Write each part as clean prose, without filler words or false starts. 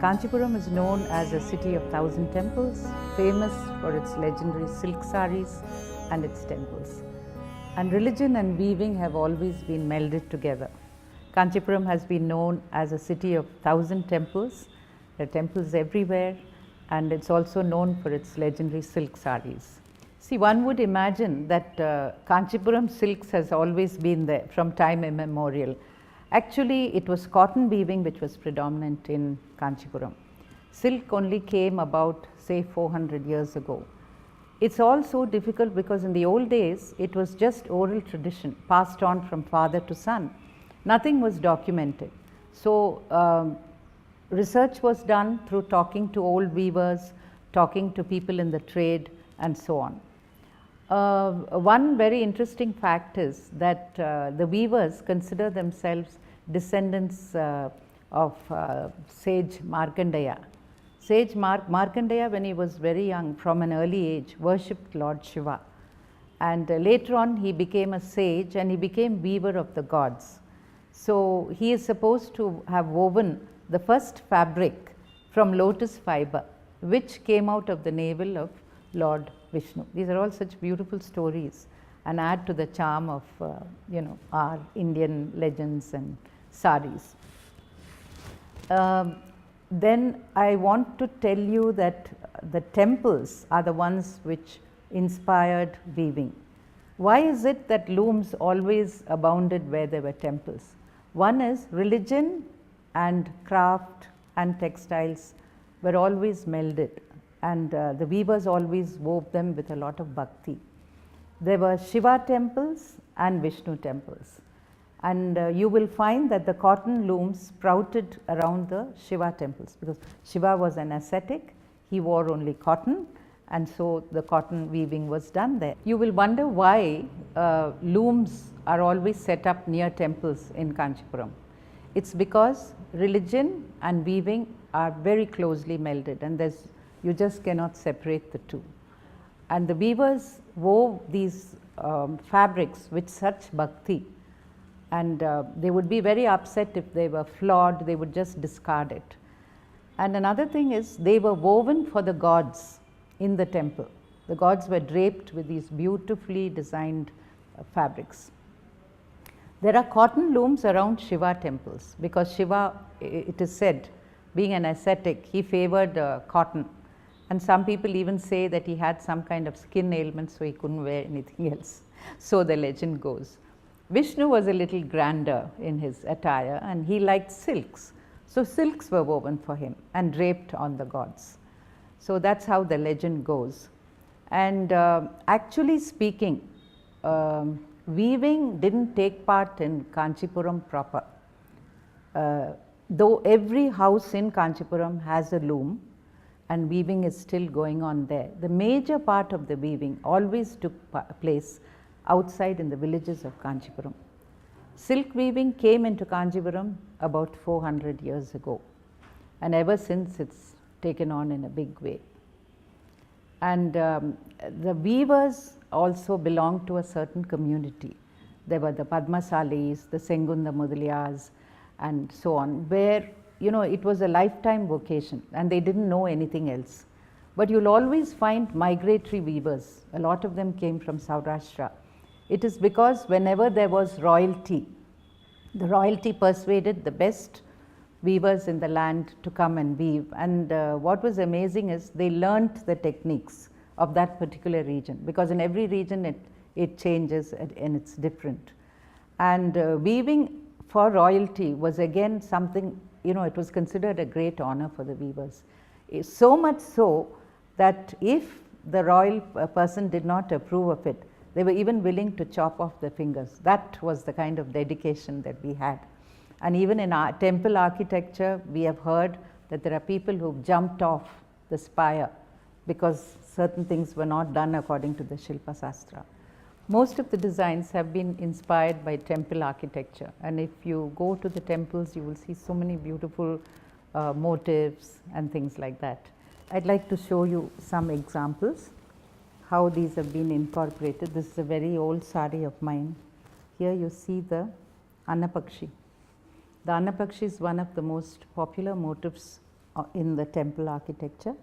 Kanchipuram is known as a city of 1,000 temples, famous for its legendary silk saris and its temples. And religion and weaving have always been melded together. Kanchipuram has been known as a city of 1,000 temples. There are temples everywhere, and it's also known for its legendary silk saris. See, one would imagine that Kanchipuram silks has always been there from time immemorial. Actually, it was cotton weaving which was predominant in Kanchipuram. Silk only came about, say, 400 years ago. It's all so difficult because in the old days, it was just oral tradition passed on from father to son. Nothing was documented. So, research was done through talking to old weavers, talking to people in the trade, and so on. One very interesting fact is that the weavers consider themselves descendants of sage Markandeya. Sage Markandeya, when he was very young, from an early age, worshipped Lord Shiva. And later on, he became a sage and he became weaver of the gods. So, he is supposed to have woven the first fabric from lotus fiber, which came out of the navel of Lord Vishnu. These are all such beautiful stories and add to the charm of our Indian legends and saris. Then I want to tell you that the temples are the ones which inspired weaving. Why is it that looms always abounded where there were temples? One is religion and craft and textiles were always melded, and the weavers always wove them with a lot of bhakti. There were Shiva temples and Vishnu temples, and you will find that the cotton looms sprouted around the Shiva temples, because Shiva was an ascetic, he wore only cotton, and so the cotton weaving was done there. You will wonder why looms are always set up near temples in Kanchipuram. It's because religion and weaving are very closely melded, and you just cannot separate the two. And the weavers wove these fabrics with such bhakti, and they would be very upset if they were flawed, they would just discard it. And another thing is, they were woven for the gods in the temple. The gods were draped with these beautifully designed fabrics. There are cotton looms around Shiva temples, because Shiva, it is said, being an ascetic, he favored cotton. And some people even say that he had some kind of skin ailment, so he couldn't wear anything else. So the legend goes. Vishnu was a little grander in his attire, and he liked silks. So silks were woven for him and draped on the gods. So that's how the legend goes. And actually speaking, weaving didn't take part in Kanchipuram proper. Though every house in Kanchipuram has a loom, and weaving is still going on there, the major part of the weaving always took place outside in the villages of Kanchipuram. Silk weaving came into Kanchipuram about 400 years ago, and ever since it's taken on in a big way. And the weavers also belonged to a certain community. There were the Padmasalis, the Sengunda Mudaliyars, and so on, where it was a lifetime vocation and they didn't know anything else. But you'll always find migratory weavers. A lot of them came from Saurashtra. It is because whenever there was royalty, the royalty persuaded the best weavers in the land to come and weave. And what was amazing is they learnt the techniques of that particular region, because in every region it changes and it's different. And weaving for royalty was again something, it was considered a great honor for the weavers. So much so that if the royal person did not approve of it, they were even willing to chop off their fingers. That was the kind of dedication that we had. And even in our temple architecture, we have heard that there are people who've jumped off the spire because certain things were not done according to the Shilpa Sastra. Most of the designs have been inspired by temple architecture, and if you go to the temples, you will see so many beautiful motifs and things like that. I'd like to show you some examples, how these have been incorporated. This is a very old sari of mine. Here you see the Annapakshi. The Annapakshi is one of the most popular motifs in the temple architecture.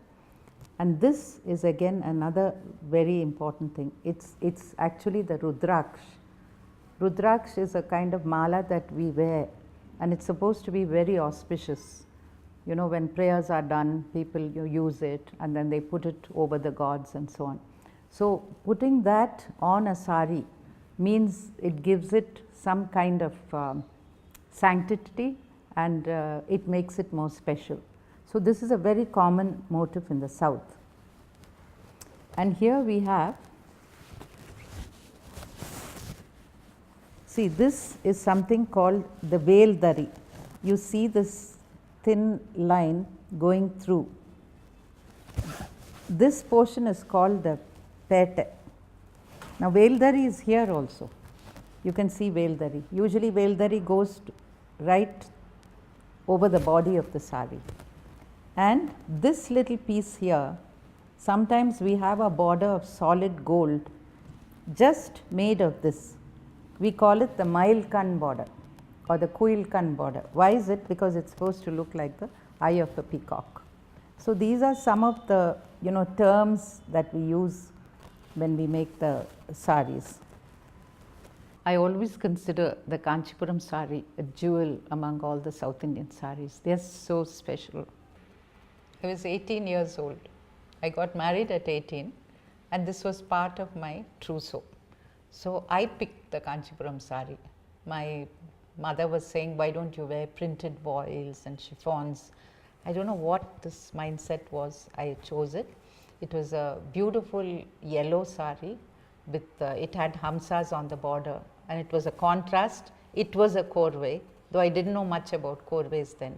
And this is again another very important thing. It's actually the Rudraksh. Rudraksh is a kind of mala that we wear, and it's supposed to be very auspicious. You know, when prayers are done, people use it and then they put it over the gods and so on. So putting that on a sari means it gives it some kind of sanctity, and it makes it more special. So this is a very common motif in the south. And here we have, see, this is something called the veldari. You see this thin line going through. This portion is called the pete. Now veldari is here also. You can see veldari. Usually veldari goes right over the body of the sari. And this little piece here, sometimes we have a border of solid gold just made of this. We call it the Mailkan border or the Kuilkan border. Why is it? Because it's supposed to look like the eye of a peacock. So these are some of the terms that we use when we make the saris. I always consider the Kanchipuram sari a jewel among all the South Indian saris. They are so special. I was 18 years old. I got married at 18, and this was part of my trousseau. So I picked the Kanchipuram sari. My mother was saying, why don't you wear printed voiles and chiffons? I don't know what this mindset was. I chose it. It was a beautiful yellow sari with, it had hamsas on the border, and it was a contrast. It was a korve, though I didn't know much about korves then.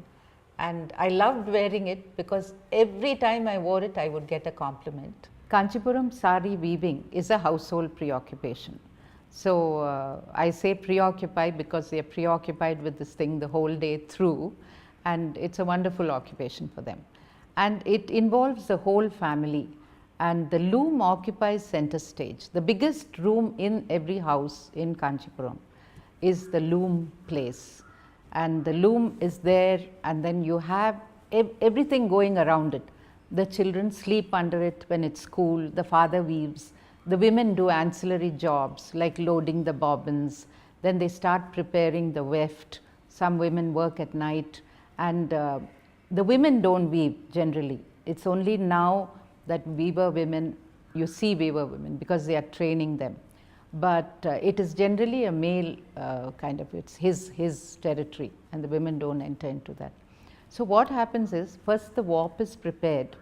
And I loved wearing it because every time I wore it, I would get a compliment. Kanchipuram sari weaving is a household preoccupation. So I say preoccupied because they are preoccupied with this thing the whole day through, and it's a wonderful occupation for them. And it involves the whole family, and the loom occupies center stage. The biggest room in every house in Kanchipuram is the loom place. And the loom is there, and then you have everything going around it. The children sleep under it when it's cool, the father weaves, the women do ancillary jobs like loading the bobbins, then they start preparing the weft. Some women work at night, and the women don't weave generally. It's only now that weaver women, you see weaver women because they are training them. But it is generally a male kind of, it's his territory, and the women don't enter into that. So what happens is, first the warp is prepared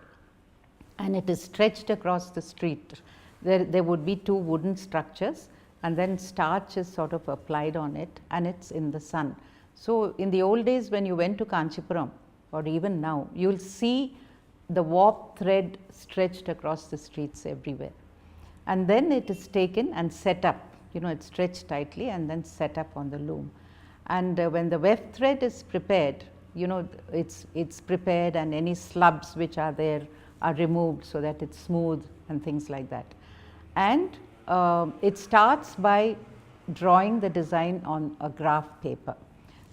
and it is stretched across the street. There would be two wooden structures, and then starch is sort of applied on it, and it's in the sun. So in the old days when you went to Kanchipuram, or even now, you will see the warp thread stretched across the streets everywhere. And then it is taken and set up, it's stretched tightly and then set up on the loom. And when the weft thread is prepared, it's prepared, and any slubs which are there are removed so that it's smooth and things like that. And it starts by drawing the design on a graph paper.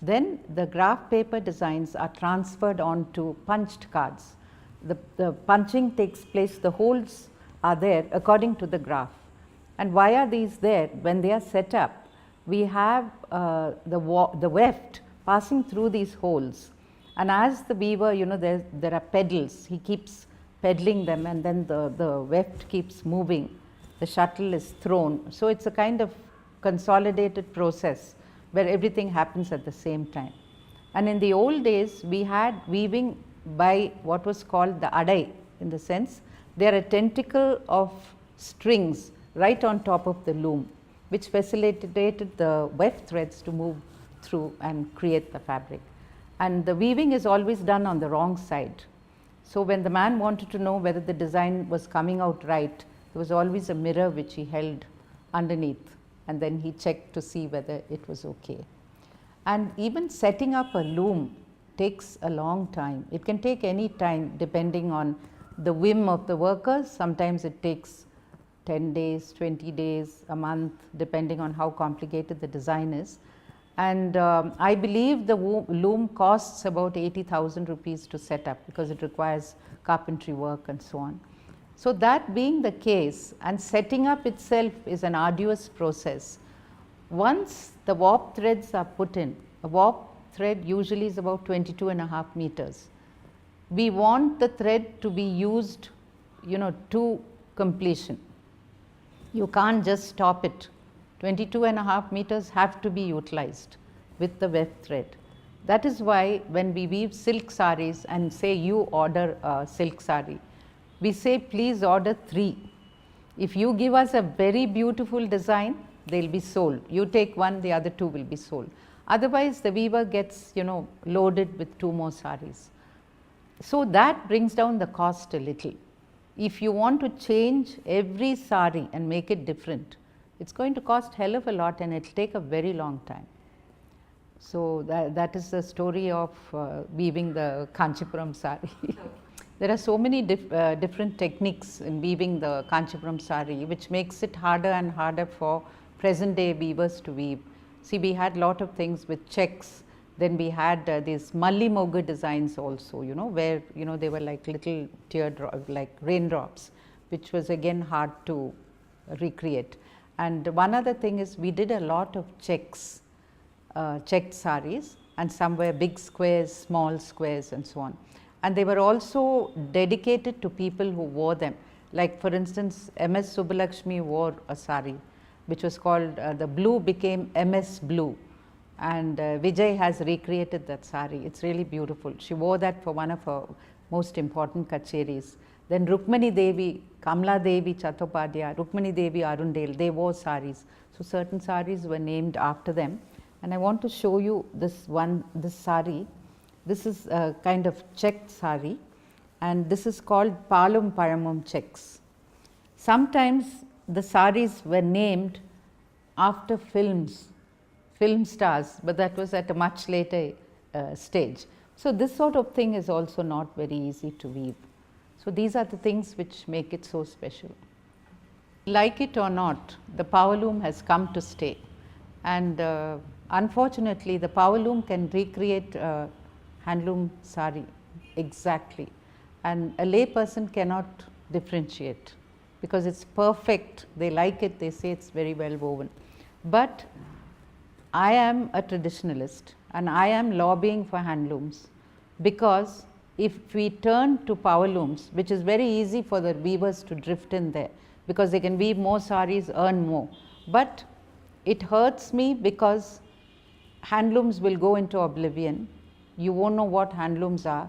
Then the graph paper designs are transferred onto punched cards. The punching takes place, the holes are there according to the graph. And why are these there? When they are set up, we have the weft passing through these holes, and as the weaver, there are pedals, he keeps pedaling them, and then the weft keeps moving, the shuttle is thrown. So it's a kind of consolidated process where everything happens at the same time. And in the old days, we had weaving by what was called the adai, in the sense they are a tentacle of strings right on top of the loom, which facilitated the weft threads to move through and create the fabric. And the weaving is always done on the wrong side. So when the man wanted to know whether the design was coming out right, there was always a mirror which he held underneath, and then he checked to see whether it was okay. And even setting up a loom takes a long time. It can take any time depending on the whim of the workers. Sometimes it takes 10 days, 20 days, a month, depending on how complicated the design is. And I believe the loom costs about 80,000 rupees to set up, because it requires carpentry work and so on. So, that being the case, and setting up itself is an arduous process. Once the warp threads are put in, a warp thread usually is about 22.5 meters. We want the thread to be used, to completion. You can't just stop it. 22.5 meters have to be utilized with the weft thread. That is why when we weave silk sarees and say you order a silk saree, we say please order 3. If you give us a very beautiful design, they will be sold. You take one, the other 2 will be sold. Otherwise, the weaver gets loaded with 2 more sarees. So, that brings down the cost a little. If you want to change every saree and make it different, it is going to cost hell of a lot, and it will take a very long time. So, that is the story of weaving the Kanchipuram saree. There are so many different techniques in weaving the Kanchipuram saree, which makes it harder and harder for present day weavers to weave. See, we had lot of things with checks, then we had these Malli Mogu designs also, where they were like little teardrops, like raindrops, which was again hard to recreate. And one other thing is, we did a lot of checks, checked sarees, and some were big squares, small squares and so on. And they were also dedicated to people who wore them. Like for instance, MS Subbalakshmi wore a saree, which was called, the blue became MS Blue, and Vijay has recreated that saree. It is really beautiful. She wore that for one of her most important kacheris. Then Rukmani Devi, Kamla Devi Chattopadhyay, Rukmani Devi Arundale, they wore sarees. So, certain sarees were named after them, and I want to show you this saree. This is a kind of checked saree, and this is called Palum Paramum checks. Sometimes the sarees were named after film stars, but that was at a much later stage. So, this sort of thing is also not very easy to weave. So, these are the things which make it so special. Like it or not, the power loom has come to stay, and unfortunately the power loom can recreate handloom saree exactly, and a lay person cannot differentiate, because it is perfect. They like it, they say it is very well woven. But I am a traditionalist, and I am lobbying for handlooms, because if we turn to power looms, which is very easy for the weavers to drift in there, because they can weave more sarees, earn more. But it hurts me, because handlooms will go into oblivion. You won't know what handlooms are.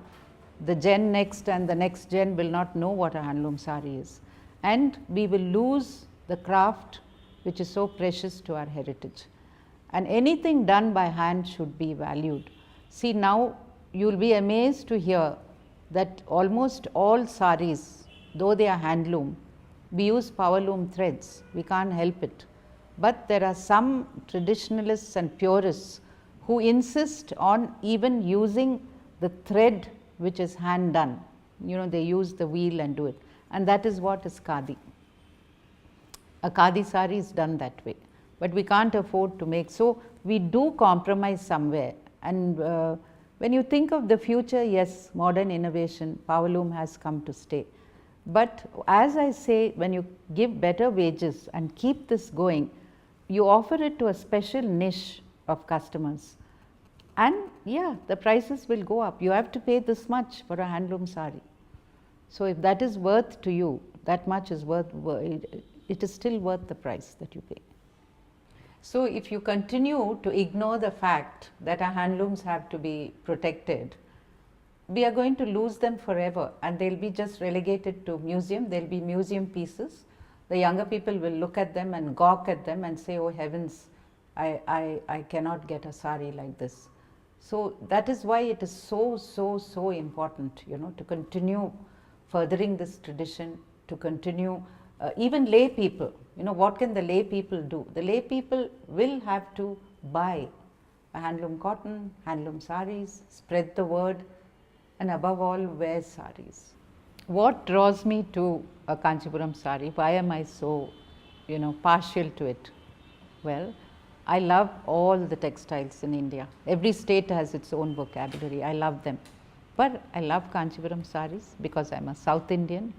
The gen next and the next gen will not know what a handloom saree is, and we will lose the craft which is so precious to our heritage. And anything done by hand should be valued. See, now you will be amazed to hear that almost all sarees, though they are handloom, we use power loom threads. We can't help it. But there are some traditionalists and purists who insist on even using the thread which is hand done. They use the wheel and do it, and that is what is khadi. A khadi saree is done that way, but we can't afford to make. So, we do compromise somewhere, and when you think of the future, yes, modern innovation, power loom has come to stay. But as I say, when you give better wages and keep this going, you offer it to a special niche of customers, and yeah, the prices will go up. You have to pay this much for a handloom saree. So, if that is worth to you, that much is worth, it is still worth the price that you pay. So, if you continue to ignore the fact that our handlooms have to be protected, we are going to lose them forever, and they will be just relegated to museum. There will be museum pieces. The younger people will look at them and gawk at them and say, oh heavens, I cannot get a saree like this. So, that is why it is so important, to continue furthering this tradition, to continue even lay people. What can the lay people do? The lay people will have to buy a handloom cotton, handloom sarees, spread the word, and above all wear sarees. What draws me to a Kanchipuram saree? Why am I so partial to it? Well, I love all the textiles in India. Every state has its own vocabulary. I love them. But I love Kanchipuram saris because I'm a South Indian.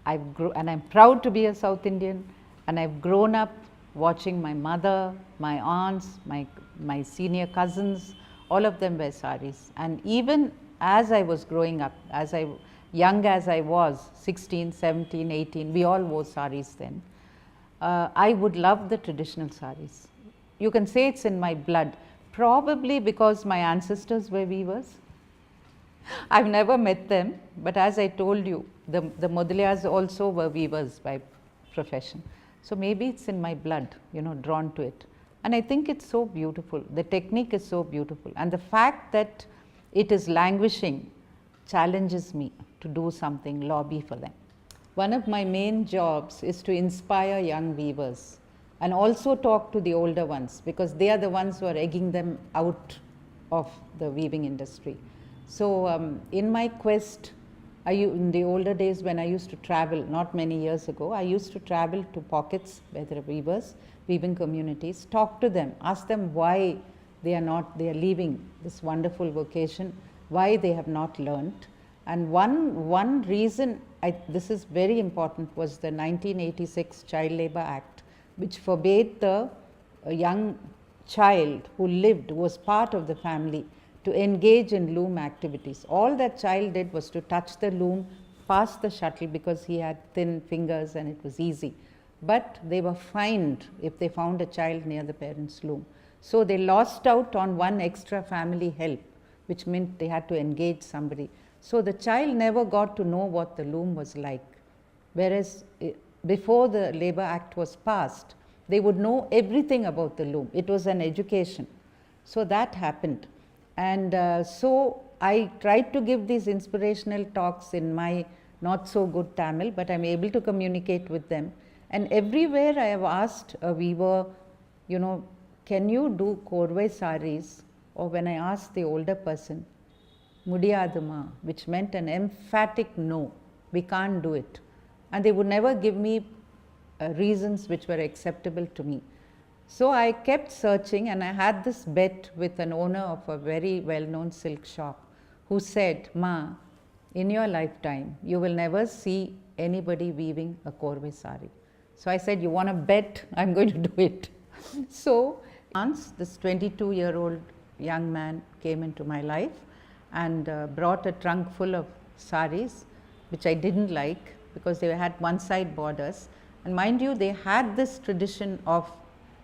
And I'm proud to be a South Indian. And I've grown up watching my mother, my aunts, my senior cousins, all of them wear saris. And even as I was growing up, young as I was, 16, 17, 18, we all wore saris then. I would love the traditional saris. You can say it's in my blood, probably because my ancestors were weavers. I've never met them, but as I told you, the Modelyars also were weavers by profession. So maybe it's in my blood, you know, drawn to it. And I think it's so beautiful. The technique is so beautiful. And the fact that it is languishing challenges me to do something, lobby for them. One of my main jobs is to inspire young weavers and also talk to the older ones, because they are the ones who are egging them out of the weaving industry. So in my quest, in the older days when I used to travel, not many years ago, I used to travel to pockets where there are weavers, weaving communities, talk to them, ask them why they are leaving this wonderful vocation, why they have not learnt. And one reason, this is very important, was the 1986 Child Labour Act, which forbade the young child who was part of the family, to engage in loom activities. All that child did was to touch the loom, pass the shuttle, because he had thin fingers and it was easy. But they were fined if they found a child near the parents' loom. So they lost out on one extra family help, which meant they had to engage somebody. So the child never got to know what the loom was like. Whereas before the Labour Act was passed, they would know everything about the loom. It was an education. So that happened. And so I tried to give these inspirational talks in my not so good Tamil, but I'm able to communicate with them. And everywhere I have asked a weaver, you know, can you do korvai saris? Or when I asked the older person, mudiyaduma, which meant an emphatic no, we can't do it. And they would never give me reasons which were acceptable to me. So I kept searching, and I had this bet with an owner of a very well-known silk shop, who said, "Ma, in your lifetime, you will never see anybody weaving a korvai sari." So I said, "You want to bet? I'm going to do it." So once this 22-year-old young man came into my life and brought a trunk full of saris, which I didn't like because they had one-side borders. And mind you, they had this tradition of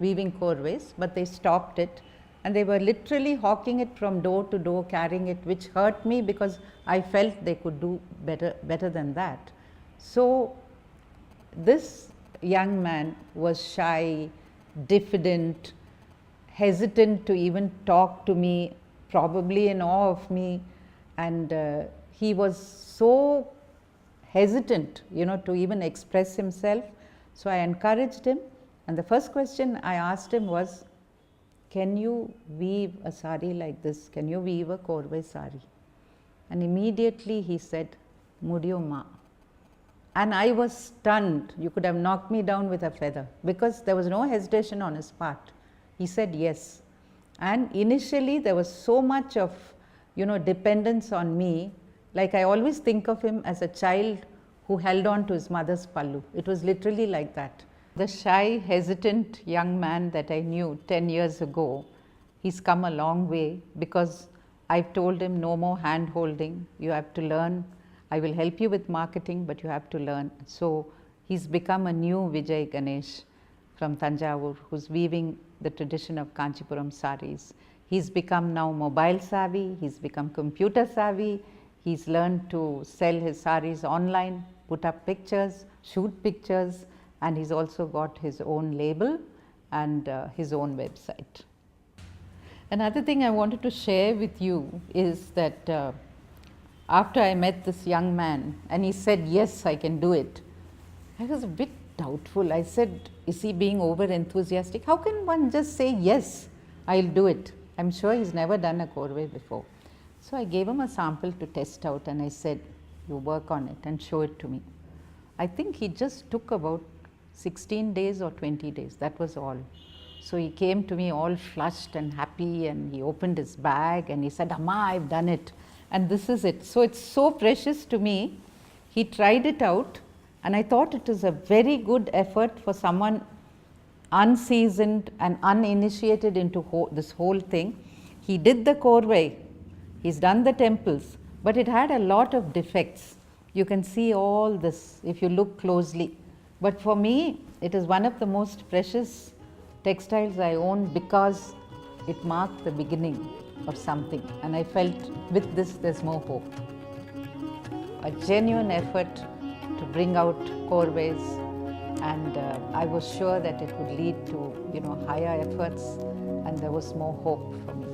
weaving korvais, but they stopped it, and they were literally hawking it from door to door, carrying it, which hurt me because I felt they could do better than that. So this young man was shy, diffident, hesitant to even talk to me, probably in awe of me, and he was so hesitant, you know, to even express himself. So I encouraged him, and the first question I asked him was, "Can you weave a sari like this? Can you weave a korvai sari?" And immediately he said, "Mudiyo ma." And I was stunned. You could have knocked me down with a feather, because there was no hesitation on his part. He said yes. And initially there was so much of, you know, dependence on me. Like, I always think of him as a child who held on to his mother's pallu. It was literally like that. The shy, hesitant young man that I knew 10 years ago, he's come a long way, because I've told him no more hand holding. You have to learn. I will help you with marketing, but you have to learn. So he's become a new Vijay Ganesh from Tanjavur, who's weaving the tradition of Kanchipuram saris. He's become now mobile savvy. He's become computer savvy. He's learned to sell his saris online, put up pictures, shoot pictures, and he's also got his own label and his own website. Another thing I wanted to share with you is that after I met this young man and he said, "Yes, I can do it," I was a bit doubtful. I said, "Is he being over enthusiastic? How can one just say, yes, I'll do it?" I'm sure he's never done a korvai before. So I gave him a sample to test out, and I said, "You work on it and show it to me." I think he just took about 16 days or 20 days, that was all. So he came to me all flushed and happy, and he opened his bag and he said, "Amma, I've done it, and this is it." So it's so precious to me. He tried it out, and I thought it was a very good effort for someone unseasoned and uninitiated into this whole thing. He did the corvée, he's done the temples, but it had a lot of defects. You can see all this if you look closely. But for me, it is one of the most precious textiles I own because it marked the beginning of something, and I felt with this there's more hope. A genuine effort to bring out corvées, and I was sure that it would lead to higher efforts, and there was more hope for me.